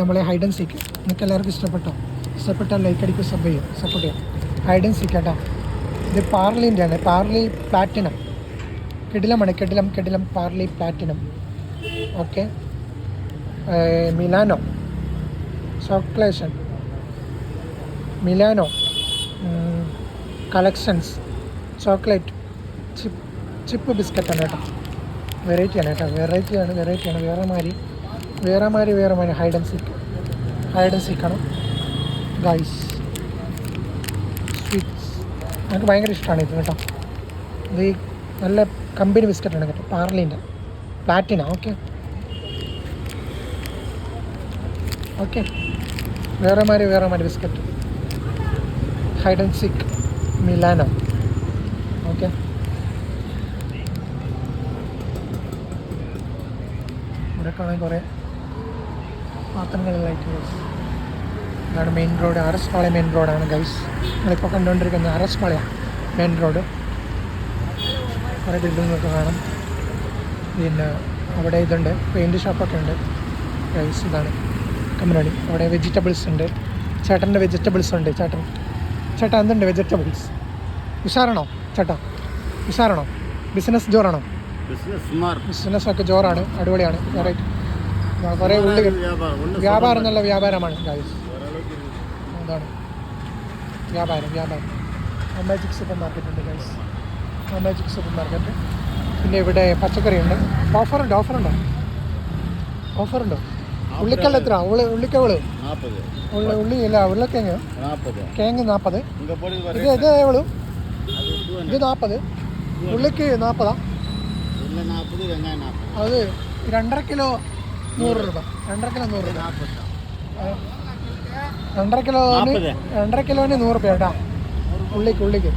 നമ്മളെ hide and seek നിങ്ങൾക്ക് എല്ലാവർക്കും ഇഷ്ടപ്പെട്ടാൽ ലൈക്ക് അടിക്കുക, സപ്പോർട്ട് ചെയ്യാം. ഹൈഡ് ആൻഡ് സീക്ക് കേട്ടോ. ഇത് പാർലിൻ്റെ ആണ്, പാർലി പ്ലാറ്റിനം. കിടിലം പാർലി പ്ലാറ്റിനം. ഓക്കെ, മിലാനോ ചോക്ലേഷൻ, മിലാനോ കളക്ഷൻസ് ചോക്ലേറ്റ് ചിപ്പ് ബിസ്ക്കറ്റാണ് കേട്ടോ. വെറൈറ്റിയാണ് കേട്ടോ, വെറൈറ്റിയാണ്. വേറെ മാതിരി ഹൈഡ് ആൻഡ് സീക്കാണ് ഗൈസ്. സ്വീറ്റ്സ് എനിക്ക് ഭയങ്കര ഇഷ്ടമാണ് ഇത് കേട്ടോ. ഇത് നല്ല കമ്പനി ബിസ്ക്കറ്റാണ് കേട്ടോ, പാർലിൻ്റെ പ്ലാറ്റിന. ഓക്കെ വേറെ മാതിരി biscuit hide and seek Milano. Okay, ഇവിടെ കാണാൻ കുറേ പാത്രങ്ങളിലായിട്ട്. ഇതാണ് മെയിൻ റോഡ്, അറസ്പാളയം മെയിൻ റോഡാണ് ഗൈസ്. നിങ്ങളിപ്പോൾ കണ്ടുകൊണ്ടിരിക്കുന്നത് അറസ്പാളയം മെയിൻ റോഡ്. കുറേ ബിൽഡിങ്ങൊക്കെ കാണാം. പിന്നെ അവിടെ ഇതുണ്ട്, പെയിൻറ് ഷോപ്പൊക്കെ ഉണ്ട് ഗൈസ്. ഇതാണ് കമ്പനി. അവിടെ വെജിറ്റബിൾസ് ഉണ്ട്. ചേട്ടൻ്റെ വെജിറ്റബിൾസ് ഉണ്ട്. ചേട്ടാ എന്തുണ്ട് വെജിറ്റബിൾസ്? ഉഷാറാണോ ചേട്ടാ? ഉഷാറാണോ? ബിസിനസ് ജോറാണോ? ബിസിനസ്സൊക്കെ ജോറാണ്, അടിപൊളിയാണ്. കുറേ ഉള്ളിൽ വ്യാപാരം, നല്ല വ്യാപാരമാണ് ഗൈസ്. അതാണ് വ്യാപാരം. മാജിക് സൂപ്പർ മാർക്കറ്റ് ഉണ്ട് ഗൈസ്, മാജിക് സൂപ്പർ മാർക്കറ്റ്. പിന്നെ ഇവിടെ പച്ചക്കറി ഉണ്ട്. ഓഫറുണ്ടോ? ഉള്ളിക്കല്ല എത്ര? ഉള്ളിക്കവള് ഉള്ളി ഇല്ല, ഉരുളക്കിഴങ്ങ് 40. ഇത് എവളും? ഇത് 40. ഉള്ളിക്ക് 40. അത് 2.5 കിലോ 100 രൂപ. 2.5 കിലോ 100 രൂപ. 2.5 കിലോന് 100 രൂപ കേട്ടോ. ഉള്ളിക്ക്.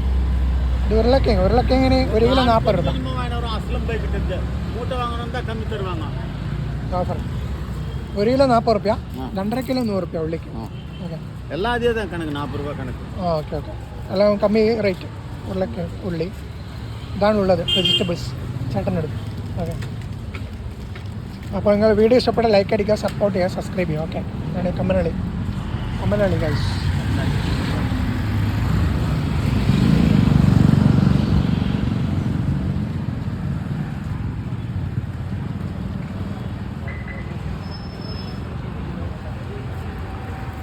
ഇത് ഉരുളക്കിഴങ്ങിന് 1 കിലോ 40 രൂപ. ഓഫർ 1 കിലോ 40 രൂപ, 2.5 കിലോ 100 രൂപ ഉള്ളിക്ക്. ഓക്കെ എല്ലാം കമ്മി റേറ്റ്. ഉള്ളി ഇതാണ് ഉള്ളത്, വെജിറ്റബിൾസ് ചേട്ടനെടുത്ത്. ഓക്കെ, അപ്പോൾ നിങ്ങൾ വീഡിയോ ഇഷ്ടപ്പെട്ട ലൈക്ക് അടിക്കുക, സപ്പോർട്ട് ചെയ്യുക, സബ്സ്ക്രൈബ് ചെയ്യുക. ഓക്കെ, ഞാൻ കമ്മനള്ളി ഗൈസ്.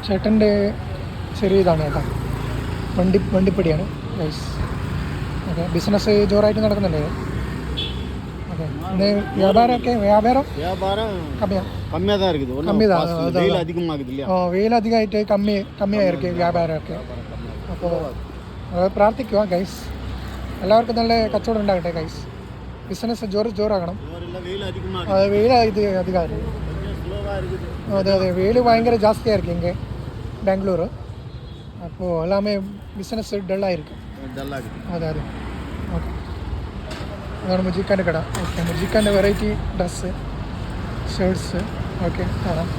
ചേട്ടൻ്റെ ചെറിയ ഇതാണ് കേട്ടോ, വണ്ടിപ്പടിയാണ് ഗൈസ്. ഓക്കെ, ബിസിനസ് ജോറായിട്ട് നടക്കുന്നുണ്ട്. ഓക്കെ, പിന്നെ വ്യാപാരം വെയിൽ അധികമായിട്ട് കമ്മിയായിരിക്കും വ്യാപാരമൊക്കെ. അപ്പോൾ പ്രാർത്ഥിക്കുക ഗൈസ്, എല്ലാവർക്കും നല്ല കച്ചവടം ഉണ്ടാകട്ടെ ഗൈസ്. ബിസിനസ് ജോറാകണം. അത് വെയിൽ അധികമായിരിക്കും. അതെ വെയിൽ ഭയങ്കര ജാസ്തിയായിരിക്കും ഇങ്ങനെ ബാംഗ്ലൂർ. അപ്പോൾ എല്ലാമേ ബിസിനസ് ഡള്ളായിരിക്കും. അതെ ഓക്കെ, അതാണ് മുജിക്കാൻ്റെ കട. ഓക്കെ, മുജിക്കാൻ്റെ വെറൈറ്റി ഡ്രസ്സ്, ഷർട്ട്സ്. ഓക്കെ, കാണാം.